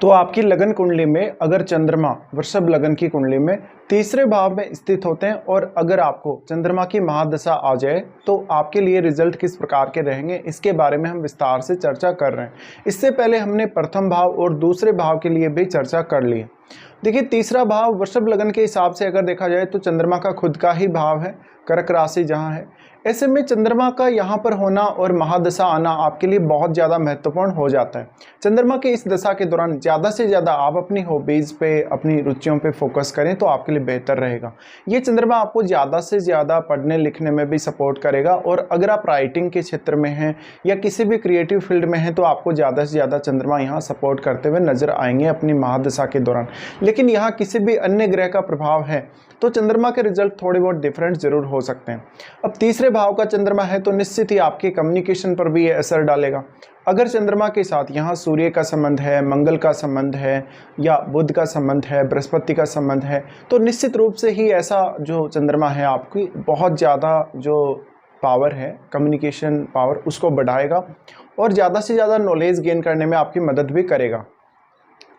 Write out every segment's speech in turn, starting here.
तो आपकी लगन कुंडली में अगर चंद्रमा वृषभ लगन की कुंडली में तीसरे भाव में स्थित होते हैं और अगर आपको चंद्रमा की महादशा आ जाए तो आपके लिए रिजल्ट किस प्रकार के रहेंगे, इसके बारे में हम विस्तार से चर्चा कर रहे हैं। इससे पहले हमने प्रथम भाव और दूसरे भाव के लिए भी चर्चा कर ली। देखिए, तीसरा भाव वृषभ लगन के हिसाब से अगर देखा जाए तो चंद्रमा का खुद का ही भाव है, कर्क राशि जहाँ है। ऐसे में चंद्रमा का यहाँ पर होना और महादशा आना आपके लिए बहुत ज़्यादा महत्वपूर्ण हो जाता है। चंद्रमा की इस दशा के दौरान ज़्यादा से ज़्यादा आप अपनी हॉबीज़ पे, अपनी रुचियों पे फोकस करें तो आपके लिए बेहतर रहेगा। ये चंद्रमा आपको ज़्यादा से ज़्यादा पढ़ने लिखने में भी सपोर्ट करेगा और अगर आप राइटिंग के क्षेत्र में हैं या किसी भी क्रिएटिव फील्ड में हैं तो आपको ज़्यादा से ज़्यादा चंद्रमा यहाँ सपोर्ट करते हुए नजर आएंगे अपनी महादशा के दौरान। लेकिन यहाँ किसी भी अन्य ग्रह का प्रभाव है तो चंद्रमा के रिजल्ट थोड़े बहुत डिफरेंट जरूर हो सकते हैं। अब तीसरे भाव का चंद्रमा है तो निश्चित ही आपके कम्युनिकेशन पर भी ये असर डालेगा। अगर चंद्रमा के साथ यहाँ सूर्य का संबंध है, मंगल का संबंध है या बुध का संबंध है, बृहस्पति का संबंध है तो निश्चित रूप से ही ऐसा जो चंद्रमा है आपकी बहुत ज़्यादा जो पावर है, कम्युनिकेशन पावर, उसको बढ़ाएगा और ज़्यादा से ज़्यादा नॉलेज गेन करने में आपकी मदद भी करेगा।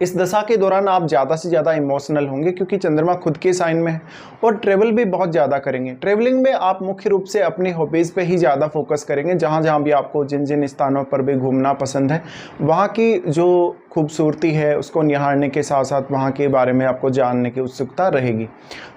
इस दशा के दौरान आप ज़्यादा से ज़्यादा इमोशनल होंगे क्योंकि चंद्रमा खुद के साइन में है और ट्रेवल भी बहुत ज़्यादा करेंगे। ट्रेवलिंग में आप मुख्य रूप से अपनी हॉबीज़ पे ही ज़्यादा फोकस करेंगे। जहाँ जहाँ भी आपको जिन जिन स्थानों पर भी घूमना पसंद है वहाँ की जो खूबसूरती है उसको निहारने के साथ साथ वहाँ के बारे में आपको जानने की उत्सुकता रहेगी।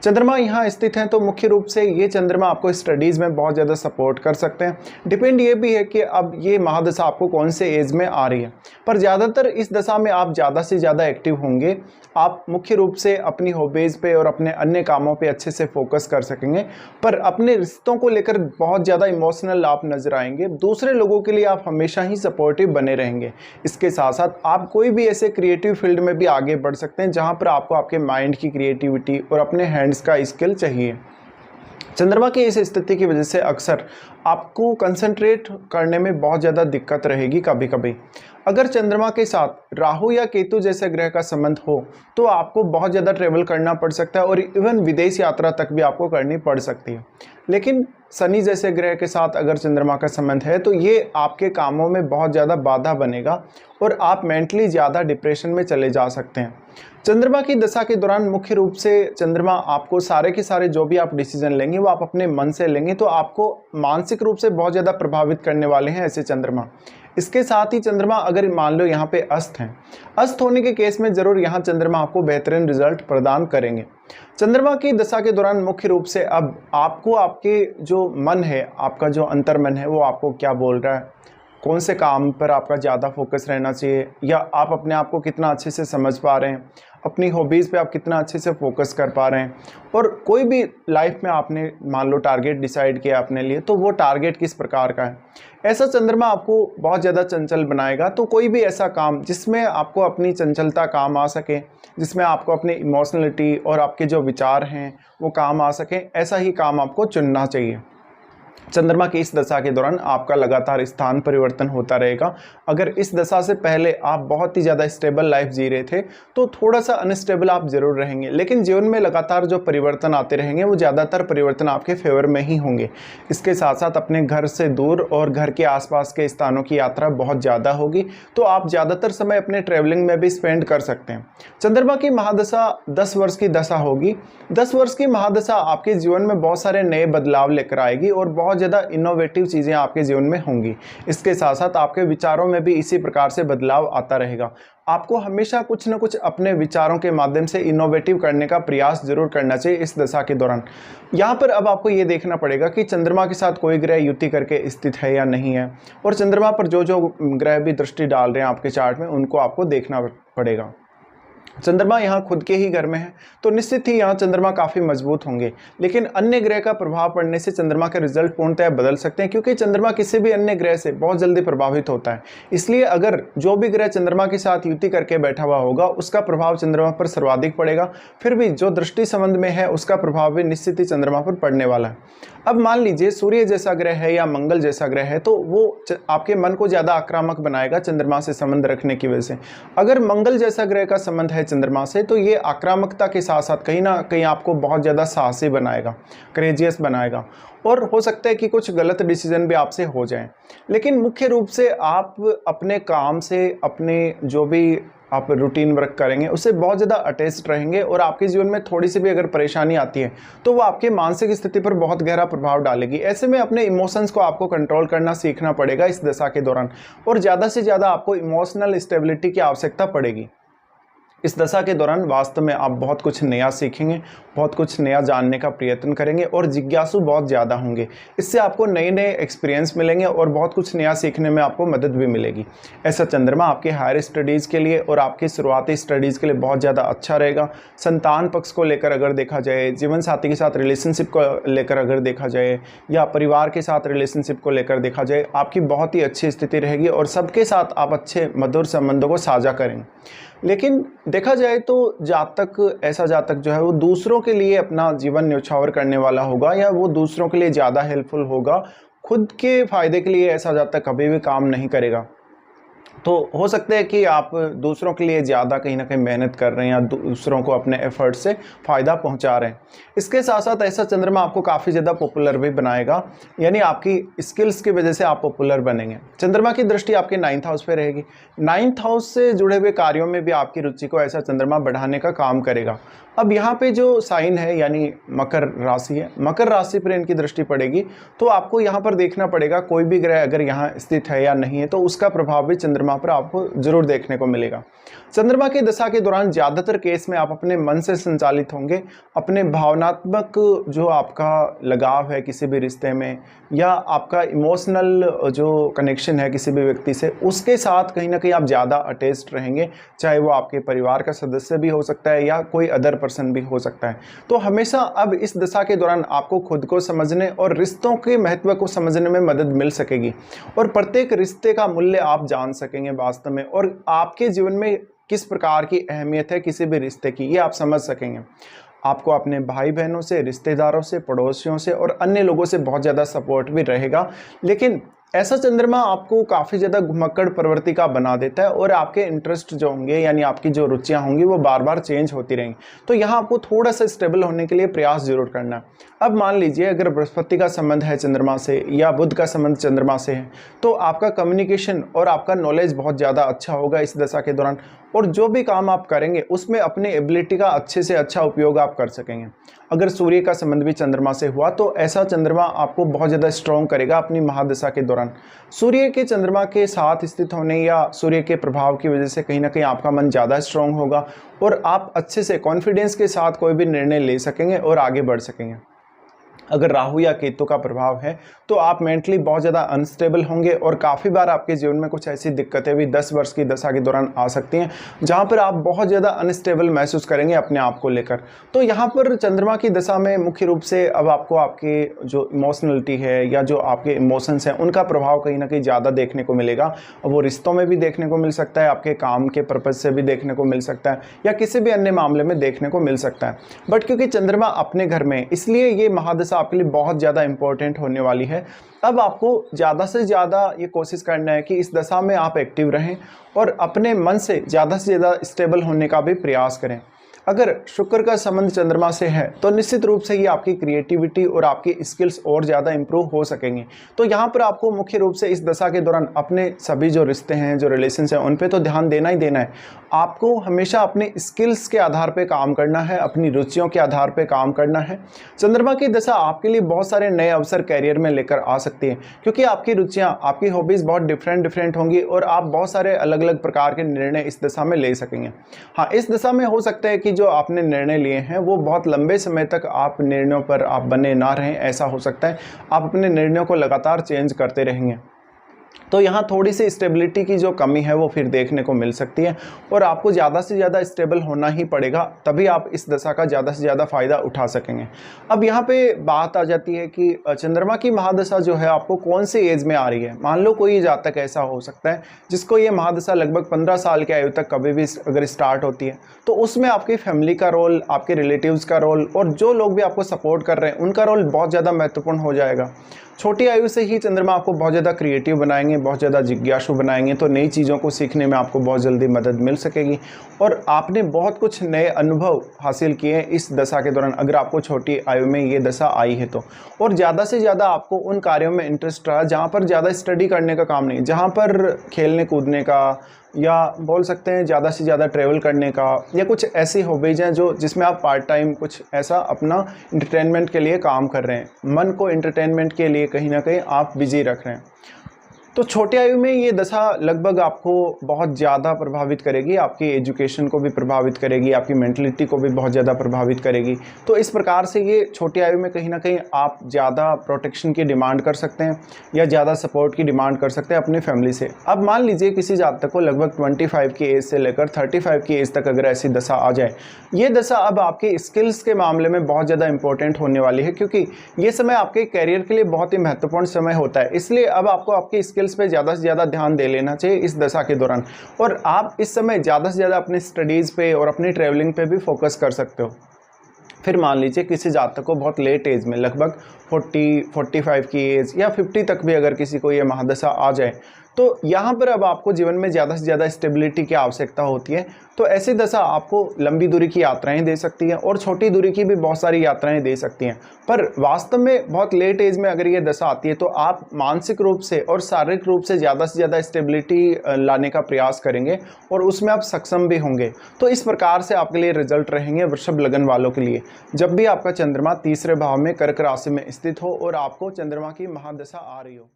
चंद्रमा यहाँ स्थित हैं तो मुख्य रूप से ये चंद्रमा आपको स्टडीज़ में बहुत ज़्यादा सपोर्ट कर सकते हैं। डिपेंड ये भी है कि अब ये महादशा आपको कौन से एज में आ रही है, पर ज़्यादातर इस दशा में आप ज़्यादा से ज़्यादा एक्टिव होंगे। आप मुख्य रूप से अपनी हॉबीज़ पे और अपने अन्य कामों पे अच्छे से फोकस कर सकेंगे, पर अपने रिश्तों को लेकर बहुत ज़्यादा इमोशनल आप नजर आएंगे। दूसरे लोगों के लिए आप हमेशा ही सपोर्टिव बने रहेंगे। इसके साथ साथ आप कोई भी ऐसे क्रिएटिव फील्ड में भी आगे बढ़ सकते हैं जहाँ पर आपको आपके माइंड की क्रिएटिविटी और अपने हैंड्स का स्किल चाहिए। चंद्रमा की इस स्थिति की वजह से अक्सर आपको कंसंट्रेट करने में बहुत ज़्यादा दिक्कत रहेगी। कभी कभी अगर चंद्रमा के साथ राहु या केतु जैसे ग्रह का संबंध हो तो आपको बहुत ज़्यादा ट्रेवल करना पड़ सकता है और इवन विदेश यात्रा तक भी आपको करनी पड़ सकती है। लेकिन शनि जैसे ग्रह के साथ अगर चंद्रमा का संबंध है तो ये आपके कामों में बहुत ज़्यादा बाधा बनेगा और आप मेंटली ज़्यादा डिप्रेशन में चले जा सकते हैं। चंद्रमा की दशा के दौरान मुख्य रूप से चंद्रमा आपको सारे के सारे जो भी आप डिसीजन लेंगे वो आप अपने मन से लेंगे, तो आपको मानसिक रूप से बहुत ज़्यादा प्रभावित करने वाले हैं ऐसे चंद्रमा। इसके साथ ही चंद्रमा अगर मान लो यहाँ पे अस्त हैं, अस्त होने के केस में ज़रूर यहाँ चंद्रमा आपको बेहतरीन रिजल्ट प्रदान करेंगे। चंद्रमा की दशा के दौरान मुख्य रूप से अब आपको आपके जो मन है, आपका जो अंतर्मन है वो आपको क्या बोल रहा है, कौन से काम पर आपका ज़्यादा फोकस रहना चाहिए, या आप अपने आप को कितना अच्छे से समझ पा रहे हैं, अपनी हॉबीज़ पे आप कितना अच्छे से फोकस कर पा रहे हैं, और कोई भी लाइफ में आपने मान लो टारगेट डिसाइड किया अपने लिए तो वो टारगेट किस प्रकार का है। ऐसा चंद्रमा आपको बहुत ज़्यादा चंचल बनाएगा। तो कोई भी ऐसा काम जिसमें आपको अपनी चंचलता काम आ सके, जिसमें आपको अपनी इमोशनलिटी और आपके जो विचार हैं वो काम आ सकें, ऐसा ही काम आपको चुनना चाहिए। चंद्रमा की इस दशा के दौरान आपका लगातार स्थान परिवर्तन होता रहेगा। अगर इस दशा से पहले आप बहुत ही ज़्यादा स्टेबल लाइफ जी रहे थे तो थोड़ा सा अनस्टेबल आप जरूर रहेंगे, लेकिन जीवन में लगातार जो परिवर्तन आते रहेंगे वो ज़्यादातर परिवर्तन आपके फेवर में ही होंगे। इसके साथ साथ अपने घर से दूर और घर के आसपास के स्थानों की यात्रा बहुत ज़्यादा होगी, तो आप ज़्यादातर समय अपने ट्रैवलिंग में भी स्पेंड कर सकते हैं। चंद्रमा की महादशा 10 वर्ष की दशा होगी। 10 वर्ष की महादशा आपके जीवन में बहुत सारे नए बदलाव लेकर आएगी और बहुत ज़्यादा इनोवेटिव चीज़ें आपके जीवन में होंगी। इसके साथ साथ आपके विचारों में भी इसी प्रकार से बदलाव आता रहेगा। आपको हमेशा कुछ न कुछ अपने विचारों के माध्यम से इनोवेटिव करने का प्रयास जरूर करना चाहिए इस दशा के दौरान। यहाँ पर अब आपको ये देखना पड़ेगा कि चंद्रमा के साथ कोई ग्रह युति करके स्थित है या नहीं है, और चंद्रमा पर जो जो ग्रह भी दृष्टि डाल रहे हैं आपके चार्ट में उनको आपको देखना पड़ेगा। चंद्रमा यहाँ खुद के ही घर में है तो निश्चित ही यहाँ चंद्रमा काफ़ी मजबूत होंगे, लेकिन अन्य ग्रह का प्रभाव पड़ने से चंद्रमा के रिजल्ट पूर्णतः बदल सकते हैं, क्योंकि चंद्रमा किसी भी अन्य ग्रह से बहुत जल्दी प्रभावित होता है। इसलिए अगर जो भी ग्रह चंद्रमा के साथ युति करके बैठा हुआ होगा उसका प्रभाव चंद्रमा पर सर्वाधिक पड़ेगा। फिर भी जो दृष्टि संबंध में है उसका प्रभाव भी निश्चित ही चंद्रमा पर पड़ने वाला है। अब मान लीजिए सूर्य जैसा ग्रह है या मंगल जैसा ग्रह है तो वो आपके मन को ज़्यादा आक्रामक बनाएगा चंद्रमा से संबंध रखने की वजह से। अगर मंगल जैसा ग्रह का संबंध है चंद्रमा से तो ये आक्रामकता के साथ साथ कहीं ना कहीं आपको बहुत ज़्यादा साहसी बनाएगा, करेजियस बनाएगा, और हो सकता है कि कुछ गलत डिसीजन भी आपसे हो जाएं। लेकिन मुख्य रूप से आप अपने काम से, अपने जो भी आप रूटीन वर्क करेंगे उससे बहुत ज़्यादा अटैच्ड रहेंगे और आपके जीवन में थोड़ी सी भी अगर परेशानी आती है तो वो आपके मानसिक स्थिति पर बहुत गहरा प्रभाव डालेगी। ऐसे में अपने इमोशंस को आपको कंट्रोल करना सीखना पड़ेगा इस दशा के दौरान, और ज़्यादा से ज़्यादा आपको इमोशनल स्टेबिलिटी की आवश्यकता पड़ेगी। इस दशा के दौरान वास्तव में आप बहुत कुछ नया सीखेंगे, बहुत कुछ नया जानने का प्रयत्न करेंगे और जिज्ञासु बहुत ज़्यादा होंगे। इससे आपको नए नए एक्सपीरियंस मिलेंगे और बहुत कुछ नया सीखने में आपको मदद भी मिलेगी। ऐसा चंद्रमा आपके हायर स्टडीज़ के लिए और आपकी शुरुआती स्टडीज़ के लिए बहुत ज़्यादा अच्छा रहेगा। संतान पक्ष को लेकर अगर देखा जाए, जीवन साथी के साथ रिलेशनशिप को लेकर अगर देखा जाए, या परिवार के साथ रिलेशनशिप को लेकर देखा जाए, आपकी बहुत ही अच्छी स्थिति रहेगी और सबके साथ आप अच्छे मधुर संबंधों को साझा करेंगे। लेकिन देखा जाए तो ऐसा जातक जो है वो दूसरों के लिए अपना जीवन न्यौछावर करने वाला होगा, या वो दूसरों के लिए ज़्यादा हेल्पफुल होगा। खुद के फ़ायदे के लिए ऐसा जातक कभी भी काम नहीं करेगा। तो हो सकता है कि आप दूसरों के लिए ज़्यादा कहीं ना कहीं मेहनत कर रहे हैं या दूसरों को अपने एफर्ट से फ़ायदा पहुंचा रहे हैं। इसके साथ साथ ऐसा चंद्रमा आपको काफ़ी ज़्यादा पॉपुलर भी बनाएगा, यानी आपकी स्किल्स की वजह से आप पॉपुलर बनेंगे। चंद्रमा की दृष्टि आपके 9th हाउस पे रहेगी। 9th हाउस से जुड़े हुए कार्यों में भी आपकी रुचि को ऐसा चंद्रमा बढ़ाने का काम करेगा। अब यहाँ पे जो साइन है यानी मकर राशि है, मकर राशि पर इनकी दृष्टि पड़ेगी, तो आपको यहाँ पर देखना पड़ेगा कोई भी ग्रह अगर यहाँ स्थित है या नहीं है तो उसका प्रभाव भी चंद्रमा पर आपको जरूर देखने को मिलेगा। चंद्रमा की दशा के दौरान ज़्यादातर केस में आप अपने मन से संचालित होंगे। अपने भावनात्मक जो आपका लगाव है किसी भी रिश्ते में, या आपका इमोशनल जो कनेक्शन है किसी भी व्यक्ति से, उसके साथ कहीं ना कहीं आप ज़्यादा अटैच्ड रहेंगे। चाहे वो आपके परिवार का सदस्य भी हो सकता है या कोई अदर पर्सन भी हो सकता है। तो हमेशा अब इस दशा के दौरान आपको खुद को समझने और रिश्तों के महत्व को समझने में मदद मिल सकेगी, और प्रत्येक रिश्ते का मूल्य आप जान सकेंगे वास्तव में, और आपके जीवन में किस प्रकार की अहमियत है किसी भी रिश्ते की, ये आप समझ सकेंगे। आपको अपने भाई बहनों से, रिश्तेदारों से, पड़ोसियों से और अन्य लोगों से बहुत ज़्यादा सपोर्ट भी रहेगा। लेकिन ऐसा चंद्रमा आपको काफ़ी ज़्यादा घुमक्कड़ प्रवृत्ति का बना देता है, और आपके इंटरेस्ट जो होंगे यानी आपकी जो रुचियां होंगी वो बार बार चेंज होती रहेंगी। तो यहाँ आपको थोड़ा सा स्टेबल होने के लिए प्रयास जरूर करना है। अब मान लीजिए अगर बृहस्पति का संबंध है चंद्रमा से या बुध का संबंध चंद्रमा से है, तो आपका कम्युनिकेशन और आपका नॉलेज बहुत ज़्यादा अच्छा होगा इस दशा के दौरान, और जो भी काम आप करेंगे उसमें अपने एबिलिटी का अच्छे से अच्छा उपयोग आप कर सकेंगे। अगर सूर्य का संबंध भी चंद्रमा से हुआ तो ऐसा चंद्रमा आपको बहुत ज़्यादा स्ट्रॉन्ग करेगा अपनी महादशा के दौरान। सूर्य के चंद्रमा के साथ स्थित होने या सूर्य के प्रभाव की वजह से कहीं ना कहीं आपका मन ज़्यादा स्ट्रॉन्ग होगा, और आप अच्छे से कॉन्फिडेंस के साथ कोई भी निर्णय ले सकेंगे और आगे बढ़ सकेंगे। अगर राहु या केतु का प्रभाव है तो आप मेंटली बहुत ज़्यादा अनस्टेबल होंगे, और काफ़ी बार आपके जीवन में कुछ ऐसी दिक्कतें भी 10 वर्ष की दशा के दौरान आ सकती हैं जहां पर आप बहुत ज़्यादा अनस्टेबल महसूस करेंगे अपने आप को लेकर। तो यहां पर चंद्रमा की दशा में मुख्य रूप से अब आपको आपके जो इमोशनलिटी है या जो आपके इमोशंस हैं उनका प्रभाव कहीं ना कहीं ज़्यादा देखने को मिलेगा। वो रिश्तों में भी देखने को मिल सकता है, आपके काम के पर्पज़ से भी देखने को मिल सकता है, या किसी भी अन्य मामले में देखने को मिल सकता है। बट क्योंकि चंद्रमा अपने घर में, इसलिए ये महादशा आपके लिए बहुत ज़्यादा इंपॉर्टेंट होने वाली है। अब आपको ज़्यादा से ज़्यादा ये कोशिश करना है कि इस दशा में आप एक्टिव रहें और अपने मन से ज़्यादा स्टेबल होने का भी प्रयास करें। अगर शुक्र का संबंध चंद्रमा से है तो निश्चित रूप से ये आपकी क्रिएटिविटी और आपकी स्किल्स और ज़्यादा इंप्रूव हो सकेंगे। तो यहाँ पर आपको मुख्य रूप से इस दशा के दौरान अपने सभी जो रिश्ते हैं, जो रिलेशंस हैं, उन पे तो ध्यान देना ही देना है। आपको हमेशा अपने स्किल्स के आधार पे काम करना है, अपनी रुचियों के आधार पे काम करना है। चंद्रमा की दशा आपके लिए बहुत सारे नए अवसर कैरियर में लेकर आ सकती है, क्योंकि आपकी रुचियाँ, आपकी हॉबीज़ बहुत डिफरेंट होंगी और आप बहुत सारे अलग अलग प्रकार के निर्णय इस दशा में ले सकेंगे। हाँ, इस दशा में हो सकता है कि जो आपने निर्णय लिए हैं वो बहुत लंबे समय तक आप निर्णयों पर आप बने ना रहें, ऐसा हो सकता है। आप अपने निर्णयों को लगातार चेंज करते रहेंगे, तो यहाँ थोड़ी सी स्टेबिलिटी की जो कमी है वो फिर देखने को मिल सकती है, और आपको ज़्यादा से ज़्यादा स्टेबल होना ही पड़ेगा, तभी आप इस दशा का ज़्यादा से ज़्यादा फ़ायदा उठा सकेंगे। अब यहाँ पे बात आ जाती है कि चंद्रमा की महादशा जो है आपको कौन सी एज में आ रही है। मान लो कोई जातक ऐसा हो सकता है जिसको ये महादशा लगभग 15 साल की आयु तक कभी भी अगर स्टार्ट होती है, तो उसमें आपकी फैमिली का रोल, आपके रिलेटिव्स का रोल और जो लोग भी आपको सपोर्ट कर रहे हैं उनका रोल बहुत ज़्यादा महत्वपूर्ण हो जाएगा। छोटी आयु से ही चंद्रमा आपको बहुत ज़्यादा क्रिएटिव बनाएंगे, बहुत ज़्यादा जिज्ञासु बनाएंगे, तो नई चीज़ों को सीखने में आपको बहुत जल्दी मदद मिल सकेगी, और आपने बहुत कुछ नए अनुभव हासिल किए हैं इस दशा के दौरान अगर आपको छोटी आयु में ये दशा आई है तो। और ज़्यादा से ज़्यादा आपको उन कार्यों में इंटरेस्ट रहा जहाँ पर ज़्यादा स्टडी करने का काम नहीं, जहाँ पर खेलने कूदने का, या बोल सकते हैं ज़्यादा से ज़्यादा ट्रैवल करने का, या कुछ ऐसी हॉबीज़ हैं जो जिसमें आप पार्ट टाइम कुछ ऐसा अपना इंटरटेनमेंट के लिए काम कर रहे हैं, मन को इंटरटेनमेंट के लिए कहीं ना कहीं आप बिजी रख रहे हैं। तो छोटी आयु में ये दशा लगभग आपको बहुत ज़्यादा प्रभावित करेगी, आपकी एजुकेशन को भी प्रभावित करेगी, आपकी मेंटलिटी को भी बहुत ज़्यादा प्रभावित करेगी। तो इस प्रकार से ये छोटी आयु में कहीं ना कहीं आप ज़्यादा प्रोटेक्शन की डिमांड कर सकते हैं या ज़्यादा सपोर्ट की डिमांड कर सकते हैं अपनी फैमिली से। अब मान लीजिए किसी जातक को लगभग 25 की एज से लेकर 35 की एज तक अगर ऐसी दशा आ जाए, ये दशा अब आपके स्किल्स के मामले में बहुत ज़्यादा इंपॉर्टेंट होने वाली है, क्योंकि ये समय आपके कैरियर के लिए बहुत ही महत्वपूर्ण समय होता है। इसलिए अब आपको आपके स्किल्स पे ज़्यादा से ज़्यादा ध्यान दे लेना चाहिए इस दशा के दौरान, और आप इस समय ज़्यादा से ज़्यादा अपने स्टडीज़ पे और अपनी ट्रैवलिंग पे भी फोकस कर सकते हो। फिर मान लीजिए किसी जातक को बहुत लेट एज में लगभग 40-45 की एज या 50 तक भी अगर किसी को ये महादशा आ जाए, तो यहाँ पर अब आपको जीवन में ज़्यादा से ज़्यादा स्टेबिलिटी की आवश्यकता होती है। तो ऐसी दशा आपको लंबी दूरी की यात्राएं दे सकती है और छोटी दूरी की भी बहुत सारी यात्राएं दे सकती हैं। पर वास्तव में बहुत लेट एज में अगर ये दशा आती है तो आप मानसिक रूप से और शारीरिक रूप से ज़्यादा स्टेबिलिटी लाने का प्रयास करेंगे और उसमें आप सक्षम भी होंगे। तो इस प्रकार से आपके लिए रिजल्ट रहेंगे वृषभ लगन वालों के लिए, जब भी आपका चंद्रमा तीसरे भाव में कर्क राशि में स्थित हो और आपको चंद्रमा की महादशा आ रही हो।